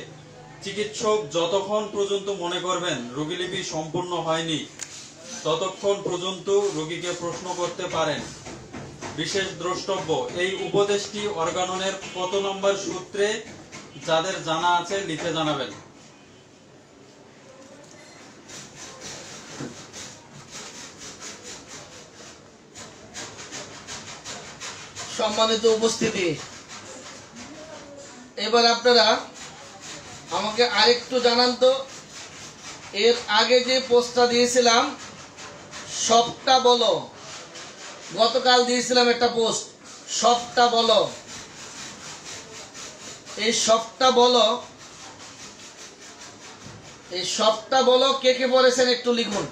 Speaker 2: চিকিৎসক যতক্ষণ পর্যন্ত মনে করবেন রোগীলিপি সম্পূর্ণ হয়নি, ততক্ষণ পর্যন্ত রোগীকে প্রশ্ন করতে পারেন। বিশেষ দ্রষ্টব্য, এই উপদেশটি অর্গাননের কত নম্বর সূত্রে যাদের জানা আছে লিখে জানাবেন।
Speaker 1: সম্মানিত উপস্থিতি, এবার আপনারা আমাকে আরেকটু জানান তো, এর আগে যে পোস্টটা দিয়েছিলাম সবটা বলো, গতকাল দিয়েছিলাম একটা পোস্ট, সবটা বলো। এই সবটা বলো, এই সবটা বলো কে কে পড়েছেন একটু লিখুন।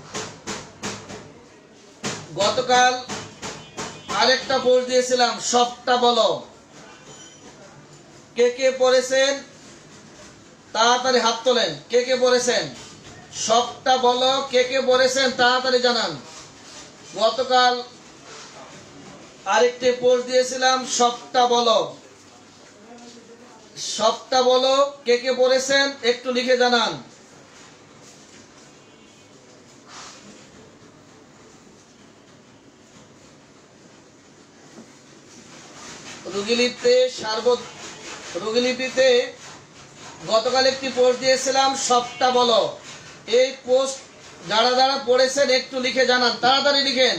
Speaker 1: গতকাল আরেকটা পোস্ট দিয়েছিলাম সবটা বলো, কে কে পড়েছেন তাড়াতাড়ি হাত তোলেন। কে কে পড়েছেন? সবটা বলো, কে কে পড়েছেন তাড়াতাড়ি জানান। গতকাল আরেকটি পোস্ট দিয়েছিলাম সবটা বলো, সবটা বলো কে কে পড়েছেন একটু লিখে জানান। রোগীলিপিতে গতকাল একটি পোস্ট দিয়েছিলাম সবটা বলো। এই পোস্ট যারা যারা পড়েছেন একটু লিখে জানান, তাড়াতাড়ি লিখেন।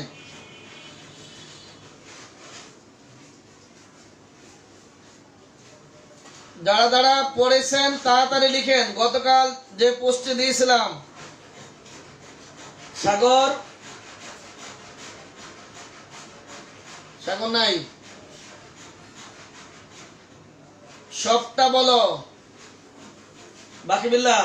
Speaker 1: যারা যারা পড়েছেন তাড়াতাড়ি লিখেন। গতকাল যে পোস্টে দিয়েছিলাম, সাগর নাই, সবটা বলো। বাকি বিল্লাহ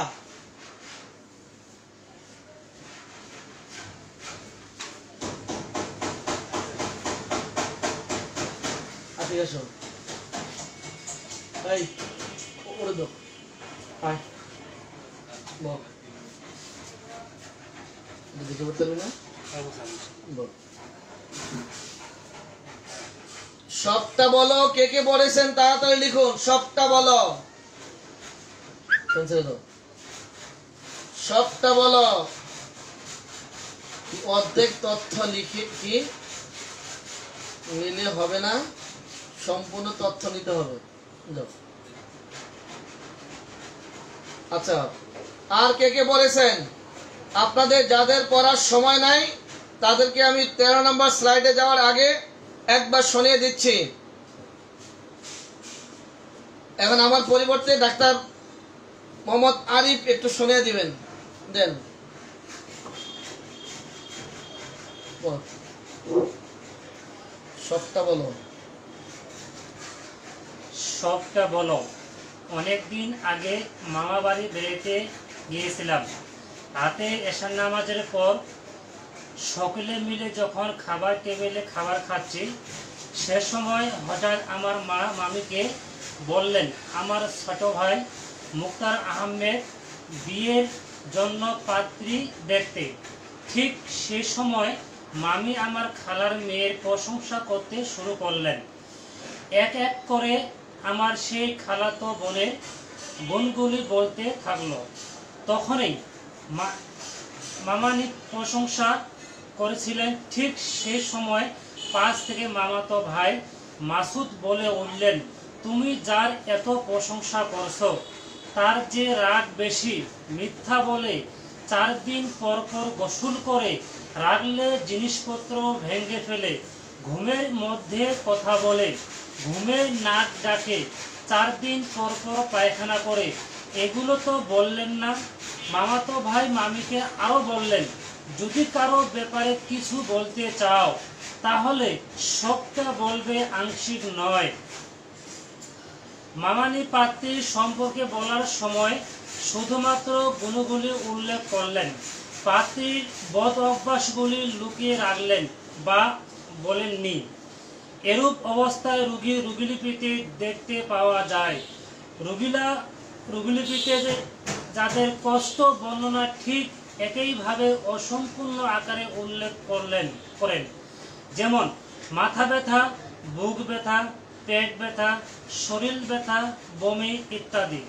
Speaker 1: ঠিক আছে এই ওরে দাও আয় বল দিতে পারবি না বল সবটা বলো কে কে পড়েছেন তাড়াতাড়ি লিখুন সবটা বলো সবটা বলো অর্ধেক তথ্য লিখে কি নিলে হবে না সম্পূর্ণ তথ্য নিতে হবে আচ্ছা আর কে কে বলেছেন আপনাদের যাদের পড়ার সময় নাই তাদেরকে আমি 13 নম্বর স্লাইডে যাওয়ার আগে একবার শুনিয়ে দিচ্ছি এখন আমার পরিবর্তে ডাক্তার মোহাম্মদ আরিফ একটু শুনিয়ে দিবেন দেন সবটা বলো
Speaker 3: সবটা বলো অনেকদিন আগে মামা বাড়ি বেড়াতে গিয়েছিলাম রাতে এশার নামাজের পর সকলে মিলে যখন খাবার টেবিলে খাবার খাচ্ছি সে সময় হঠাৎ আমার মা মামিকে বললেন আমার ছোট ভাই মুক্তার আহমেদ বিয়ের জন্য পাত্রী দেখতে ঠিক সে সময় মামি আমার খালার মেয়ের প্রশংসা করতে শুরু করলেন এক এক করে আমার সেই খালাতো বোনের গুণগুলি বলতে থাকলো তখনই মামানি প্রশংসা করেছিলেন ঠিক সেই সময় পাশ থেকে মামাতো ভাই মাসুদ বলে উঠলেন তুমি যার এত প্রশংসা করছো তার যে রাগ বেশি মিথ্যা বলে 4 দিন পর পর গোসল করে রাগলে জিনিসপত্র ভেঙে ফেলে ঘুমের মধ্যে কথা বলে ঘুমের নাক ডাকে 4 দিন পর পর পায়খানা করে এগুলো তো বললেন না মামাতো ভাই মামিকে আরো বললেন যদি কারো ব্যাপারে কিছু বলতে চাও তাহলে সবটা বলবে আংশিক নয় মামানি পাত্রীর সম্পর্কে বলার সময় শুধুমাত্র গুণগুলি উল্লেখ করলেন পাত্রীর বদ অভ্যাসগুলি লুকিয়ে রাখলেন বা বলেননি এরূপ অবস্থায় রোগীলিপিতে দেখতে পাওয়া যায় রোগীলিপিতে যাদের কষ্ট বর্ণনা ঠিক একইভাবে অসম্পূর্ণ আকারে উল্লেখ করেন যেমন মাথা ব্যথা বুক ব্যথা পেট ব্যথা শরীর ব্যথা বমি ইত্যাদি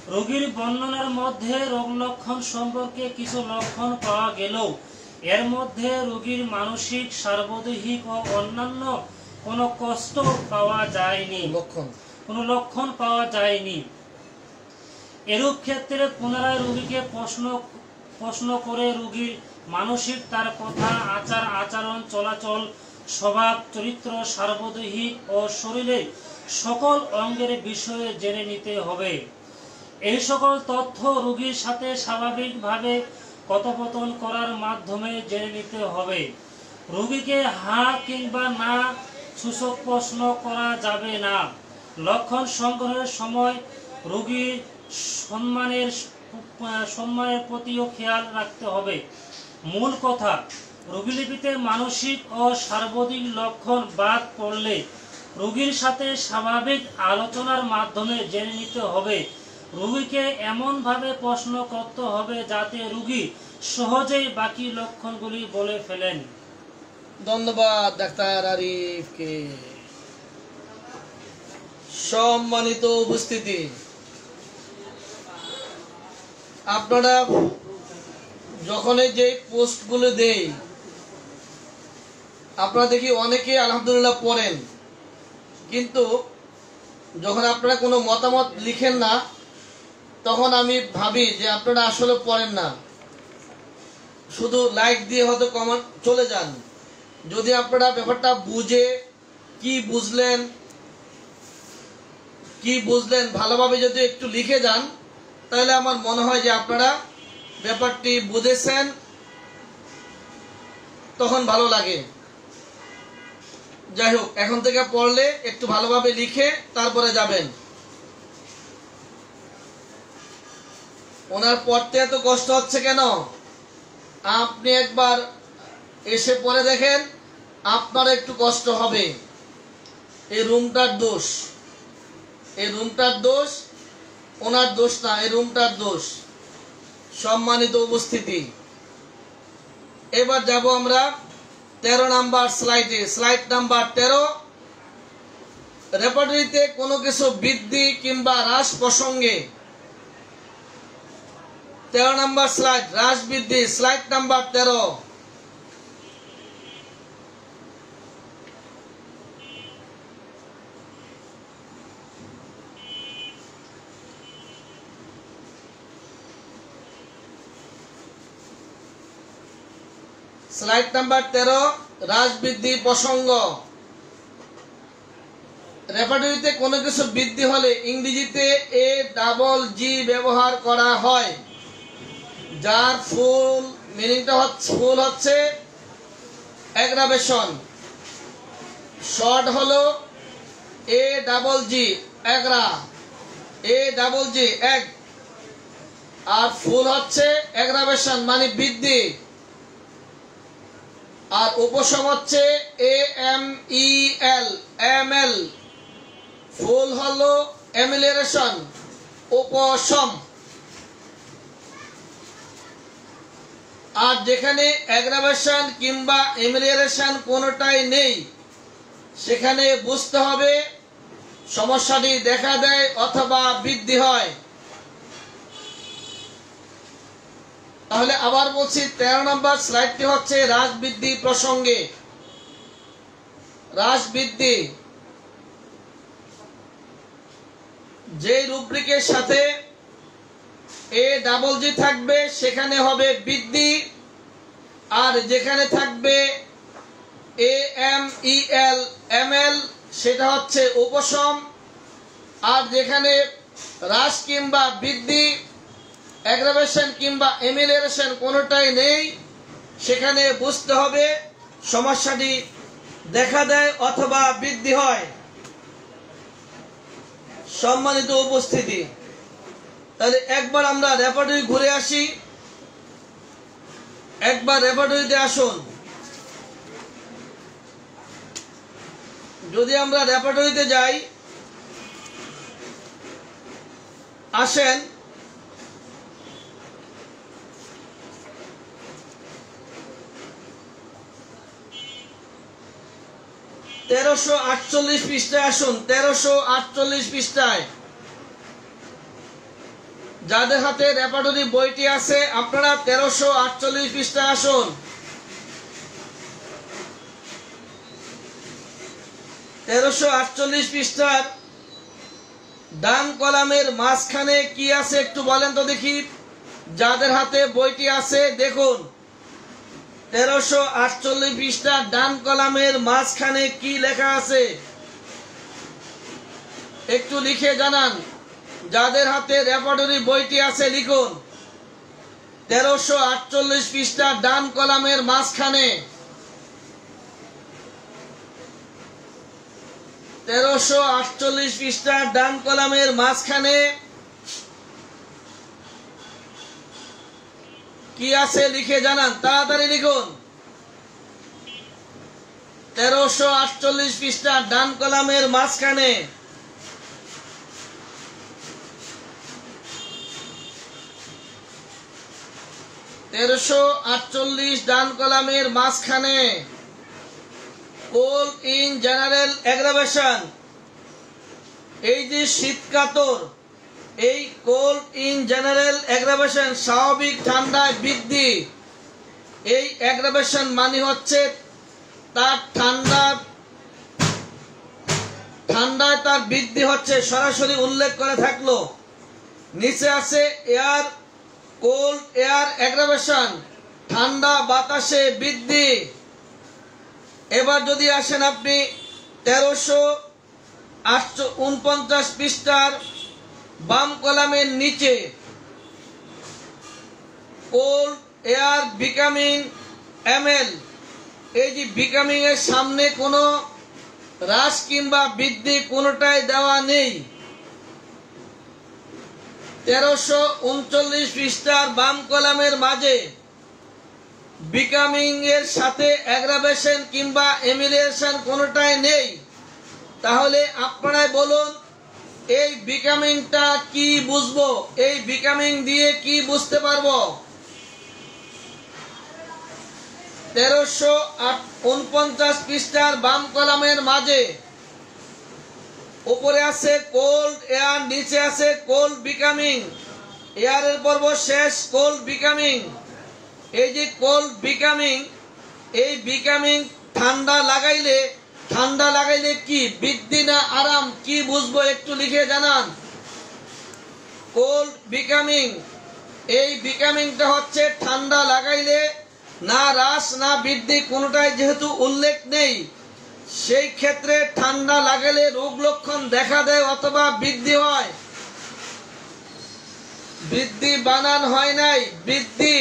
Speaker 3: রোগীর বর্ণনার মধ্যে রোগ লক্ষণ সম্পর্কে কিছু লক্ষণ পাওয়া গেলেও এর মধ্যে রোগীর মানসিক সার্বদেহিক ও অন্যান্য কোনো কষ্ট পাওয়া যায়নি কোনো লক্ষণ পাওয়া যায়নি এরূপ ক্ষেত্রে পুনরায় রোগীকে প্রশ্ন করে রোগীর মানসিক তার কথা আচার আচরণ চলাচল স্বভাব চরিত্র সার্বদেহিক ও শরীরের সকল অঙ্গের বিষয়ে জেনে নিতে হবে এই সকল তথ্য রোগীর সাথে স্বাভাবিকভাবে কথোপকথন করার মাধ্যমে জেনে নিতে হবে রোগীকে হ্যাঁ কিংবা না সূচক প্রশ্ন করা যাবে না লক্ষণ সংগ্রহের সময় রোগীর সম্মানের প্রতিও খেয়াল রাখতে হবে মূল কথা রোগীলিপিতে মানসিক ও সার্বদিক লক্ষণ বাদ পড়লে রোগীর সাথে স্বাভাবিক আলোচনার মাধ্যমে জেনে নিতে হবে রোগীকে এমনভাবে প্রশ্ন করতে হবে যাতে রোগী সহজেই বাকি লক্ষণগুলি বলে ফেলেন
Speaker 1: ধন্যবাদ ডাক্তার আরিফকে সম্মানিত উপস্থিতি আপনারা যখনই যে পোস্টগুলো দেই আপনারা দেখি অনেকে আলহামদুলিল্লাহ পড়েন কিন্তু যখন আপনারা কোনো মতামত লিখেন না তখন আমি ভাবি যে আপনারা আসলে পড়েন না শুধু লাইক দিয়ে হয়তো কমেন্ট চলে যান যদি আপনারা ব্যাপারটা বুঝে কি বুঝলেন ভালোভাবে যদি একটু লিখে যান তাহলে আমার মনে হয় যে আপনারা ব্যাপারটি বুঝেছেন তখন ভালো লাগে যাই হোক এখন থেকে পড়লে একটু ভালোভাবে লিখে তারপরে যাবেন ওনার পড়তে এত কষ্ট হচ্ছে কেন? আপনি একবার এসে পড়ে দেখেন, আপনার একটু কষ্ট হবে। এই রুমটার দোষ, এই রুমটার দোষ, ওনার দোষ না, এই রুমটার দোষ। সম্মানিত উপস্থিতি, এবার যাব আমরা 13 নাম্বার স্লাইডে। স্লাইড নাম্বার 13, রেপার্টরিতে কোনো কিছু বৃদ্ধি কিংবা হ্রাস প্রসঙ্গে। 13 নাম্বার স্লাইড, হ্রাস বৃদ্ধি, স্লাইড নাম্বার 13। স্লাইড নাম্বার 13, হ্রাস বৃদ্ধি প্রসঙ্গ। রেপার্টরিতে কোনো কিছু বৃদ্ধি হলে ইংরেজিতে AGG ব্যবহার করা হয়, যার ফুল মিনিংটা হচ্ছে অ্যাগ্রাভেশন। শর্ট হলো AGG, অ্যাগ্রা, AGG, এক, আর ফুল হচ্ছে অ্যাগ্রাভেশন মানে বৃদ্ধি, আর উপশম হচ্ছে AMEL, ফুল হলো এমিলিয়েশন, উপশম। আর যেখানে অ্যাগ্রাভেশন কিংবা এমিলিয়েশন কোনোটাই নেই, সেখানে বুঝতে হবে সমস্যাটি দেখা দেয় অথবা বৃদ্ধি হয়। তাহলে আবার বলছি, 13 নম্বর স্লাইডটি হচ্ছে হ্রাস বৃদ্ধি প্রসঙ্গে। হ্রাস বৃদ্ধি, যে রুব্রিকের সাথে AGG থাকবে সেখানে হবে বৃদ্ধি, আর যেখানে থাকবে AMEL সেটা হচ্ছে উপশম। আর যেখানে হ্রাস কিংবা বৃদ্ধি, অ্যাগ্রাভেশন কিংবা এমিলিয়েশন কোনোটাই নেই, সেখানে বুঝতে হবে সমস্যাটি দেখা দেয় অথবা বৃদ্ধি হয়। সম্মানিত উপস্থিতি, তাহলে একবার আমরা রেপার্টরি ঘুরে আসি। একবার রেপার্টরিতে আসুন। যদি আমরা রেপার্টরিতে যাই, আসেন, তেরোশো 48 পৃষ্ঠায় আসুন। 1348 পৃষ্ঠায় যাদের হাতে রেপার্টরি বইটি আছে, আপনারা 1348 পৃষ্ঠায় আসুন। 1348 পৃষ্ঠার ডান কলামের মাঝখানে কি আছে একটু বলেন তো দেখি। যাদের হাতে বইটি আছে দেখুন, 1348 পৃষ্ঠার ডান কলামের মাঝখানে কি লেখা আছে একটু লিখে জানান। যাদের হাতে রেপার্টরি বইটি আছে লিখুন, 1348 পৃষ্ঠার ডান কলামের মাঝখানে, 1348 পৃষ্ঠার ডান কলামের মাঝখানে কি আছে লিখে জানান, তাড়াতাড়ি লিখুন। 1348 পৃষ্ঠার ডান কলামের মাঝখানে ডান কলামের মাঝখানে কোল্ড ইন জেনারেল অ্যাগ্রাভেশন, এই যে শীতকাতর, এই কোল্ড ইন জেনারেল অ্যাগ্রাভেশন স্বাভাবিক ঠান্ডায় বৃদ্ধি। এই অ্যাগ্রাভেশন মানে হচ্ছে তার ঠান্ডায় তার বৃদ্ধি হচ্ছে, সরাসরি উল্লেখ করে থাকলো। নিচে আছে এয়ার, কোল্ড এয়ার অ্যাগ্রাভেশন, ঠান্ডা বাতাসে বৃদ্ধি। এবার যদি আসেন আপনি 1349 পৃষ্ঠার বাম কলামের নিচে, কোল্ড এয়ার বিকামিং এমএল, এই যে বিকামিং এর সামনে কোনো হ্রাস কিংবা বৃদ্ধি কোনোটাই দেওয়া নেই। 1339 পৃষ্ঠার বাম কলামের মাঝে বিকামিং এর সাথে অ্যাগ্রাভেশন কিংবা এমিলিয়েশন কোনোটাই নেই, তাহলে আপনারাই বলুন এই বিকামিংটা কি বুঝবো, এই বিকামিং দিয়ে কি বুঝতে পারবো? 1349 পৃষ্ঠার বাম কলামের মাঝে উপরে আছে কোল্ড এয়ার, নিচে আছে কোল্ড বিকামিং, এয়ারের পর্ব শেষ, কোল্ড বিকামিং। এই যে কোল্ড বিকামিং, এই বিকামিং ঠান্ডা লাগাইলে কি বৃদ্ধি না আরাম, কি বুঝবো একটু লিখে জানান। কোল্ড বিকামিং, এই বিকামিংটা হচ্ছে ঠান্ডা লাগাইলে না হ্রাস না বৃদ্ধি কোনোটাই যেহেতু উল্লেখ নেই, সেই ক্ষেত্রে ঠান্ডা লাগালে রোগ লক্ষণ দেখা দেয় অথবা বৃদ্ধি হয়। বৃদ্ধি বানান হয় নাই, বৃদ্ধি।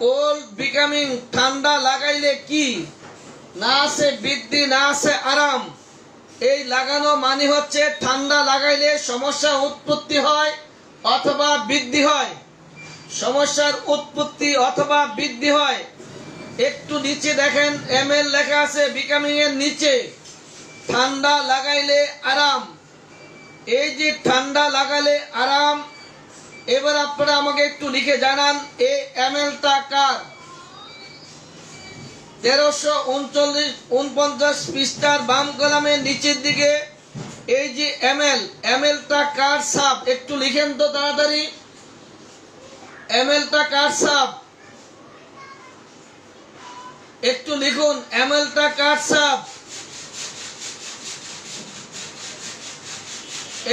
Speaker 1: কোল্ড বিকামিং ঠান্ডা লাগাইলে কি না আছে বৃদ্ধি না আছে আরাম, এই লাগানো মানে হচ্ছে ঠান্ডা লাগাইলে সমস্যা উৎপত্তি হয় অথবা বৃদ্ধি হয়, সমস্যার উৎপত্তি অথবা বৃদ্ধি হয়। একটু নিচে দেখেন এমএল লেখা আছে বিকামিং এর নিচে, ঠান্ডা লাগাইলে আরাম। এই যে ঠান্ডা লাগালে আরাম, এবার আপনারা আমাকে একটু লিখে জানান এই এমএলটা কার? 1349 পৃষ্ঠার বাম কলামের নিচের দিকে এই যে এমএলটা কার সাব, একটু লিখেন তো তাড়াতাড়ি। এমএলটা কার সাব, একটু লিখুন এমএলটা কার সাব,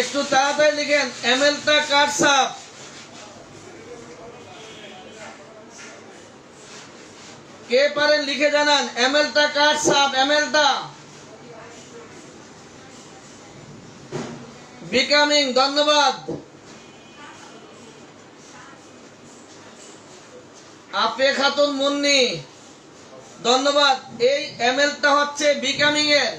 Speaker 1: একটু তাড়াতাড়ি লিখেন এমএলটা কার সাব। কে পারেন লিখে জানান এমএলটা কার সাব? এমএলটা বিকামিং। ধন্যবাদ। আপে খাতুন মুন্নি, ধন্যবাদ। এই এমএলটা হচ্ছে বিকামিং এর,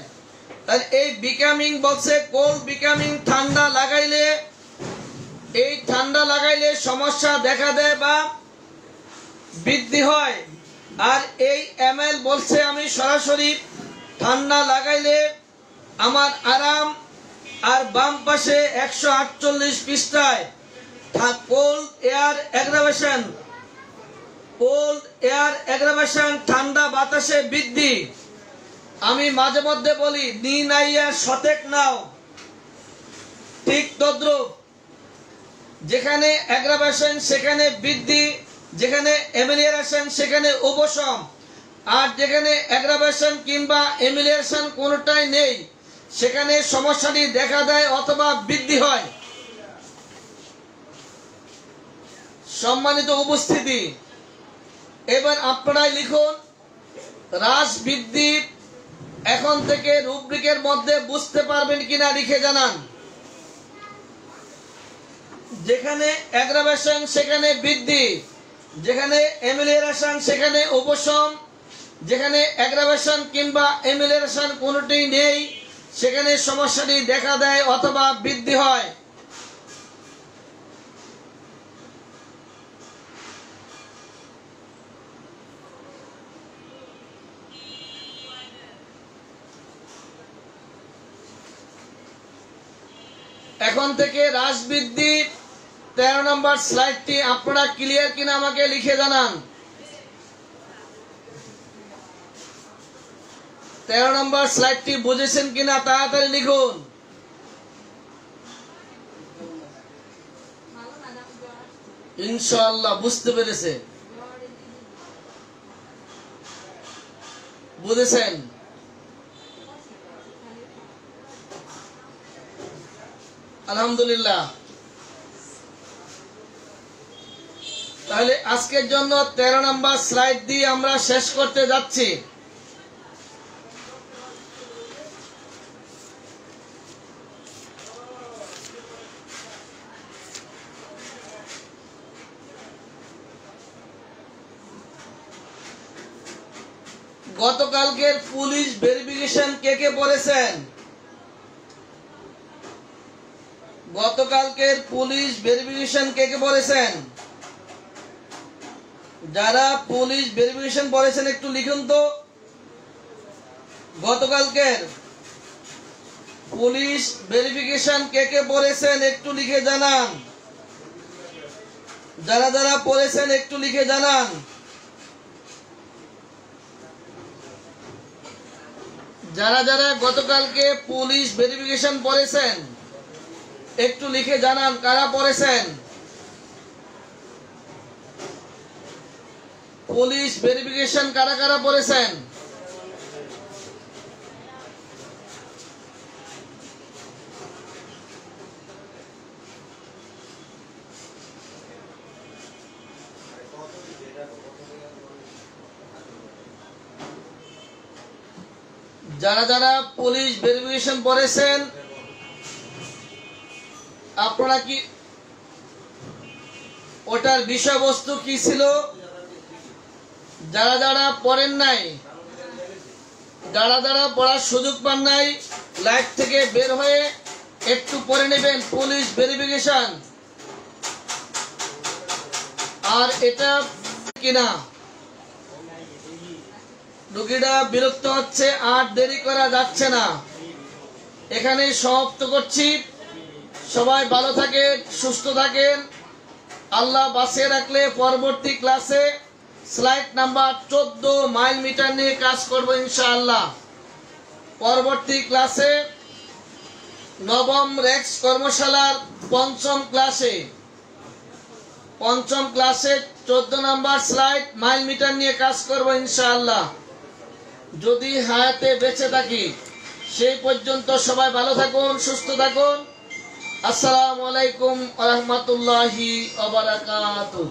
Speaker 1: তাহলে এই বিকামিং বলছে কোল্ড বিকামিং ঠান্ডা লাগাইলে, এই ঠান্ডা লাগাইলে সমস্যা দেখা দেয় বা বৃদ্ধি হয়। আর এই এমএল বলছে আমি সরাসরি ঠান্ডা লাগাইলে আমার আরাম। আর বাম পাশে 148 পৃষ্ঠায় cold air aggravation, cold air aggravation ঠান্ডা বাতাসে বৃদ্ধি। আমি মাঝে মধ্যে বলি নি নাইয়া শতেক নাও, ঠিক তদ্রুপ যেখানে অ্যাগ্রাভেশন সেখানে বৃদ্ধি, যেখানে এমিলিয়েশন সেখানে উপশম, আর যেখানে অ্যাগ্রাভেশন কিংবা এমিলিয়েশন কোনোটাই নেই সেখানে সমস্যাটি দেখা দেয় অথবা বৃদ্ধি হয়। সম্মানিত উপস্থিতি, এবার আপনারাই লিখুন হ্রাস বৃদ্ধি এখন থেকে রুব্রিকের মধ্যে বুঝতে পারবেন কিনা লিখে জানান। যেখানে অ্যাগ্রাভেশন সেখানে বৃদ্ধি, যেখানে এমিলিয়েশন সেখানে উপশম, যেখানে অ্যাগ্রাভেশন কিংবা এমিলিয়েশন কোনোটি নেই সেখানে সমস্যাটি দেখা দেয় অথবা বৃদ্ধি হয়। এখন থেকে হ্রাস বৃদ্ধি 13 নম্বর স্লাইডটি আপনারা ক্লিয়ার কিনা আমাকে লিখে জানান। 13 নম্বর স্লাইডটি বুঝেছেন কিনা তাড়াতাড়ি লিখুন। ইনশাআল্লাহ বুঝতে পেরেছে, বুঝেছেন। আলহামদুলিল্লাহ। তাহলে আজকের জন্য 13 নম্বর স্লাইড দিয়ে আমরা শেষ করতে যাচ্ছি। গতকালকের পুলিশ ভেরিফিকেশন কে কে পড়েছেন? গতকালকের পুলিশ ভেরিফিকেশন কে কে পড়েছেন? যারা পুলিশ ভেরিফিকেশন পড়েছেন একটু লিখুন তো। গতকালকের পুলিশ ভেরিফিকেশন কে কে পড়েছেন একটু লিখে জানান। যারা যারা পড়েছেন একটু লিখে জানান। যারা যারা গতকালকে পুলিশ ভেরিফিকেশন পড়েছেন একটু লিখে জানান কারা পড়েছেন। পুলিশ ভেরিফিকেশন কারা কারা পড়েছেন? যারা যারা পুলিশ ভেরিফিকেশন পড়েছেন আপনারা কি ওটার বিষয়বস্তু কি ছিল? যারা যারা পড়েন নাই, যারা যারা পড়ার সুযোগ পান নাই, লাইভ থেকে বের হয়ে একটু পড়ে নেবেন পুলিশ ভেরিফিকেশন। আর এটা কিনা রোগীরা বিরক্ত হচ্ছে, আর দেরি করা যাচ্ছে না, এখানে সমাপ্ত করছি। সবাই ভালো থাকেন, সুস্থ থাকেন, আল্লাহ বাঁচিয়ে রাখলে পরবর্তী ক্লাসে স্লাইড নাম্বার 14 মাইল মিটার নিয়ে কাজ করব ইনশাআল্লাহ। পরবর্তী ক্লাসে নবম রেক্স কর্মশালার পঞ্চম ক্লাসে 14 নাম্বার স্লাইড মাইল মিটার নিয়ে কাজ করব ইনশাআল্লাহ, যদি হায়াতে বেঁচে থাকি। সেই পর্যন্ত সবাই ভালো থাকুন, সুস্থ থাকুন। আসসালামু আলাইকুম ওয়া রাহমাতুল্লাহি ওয়া বারাকাতুহু।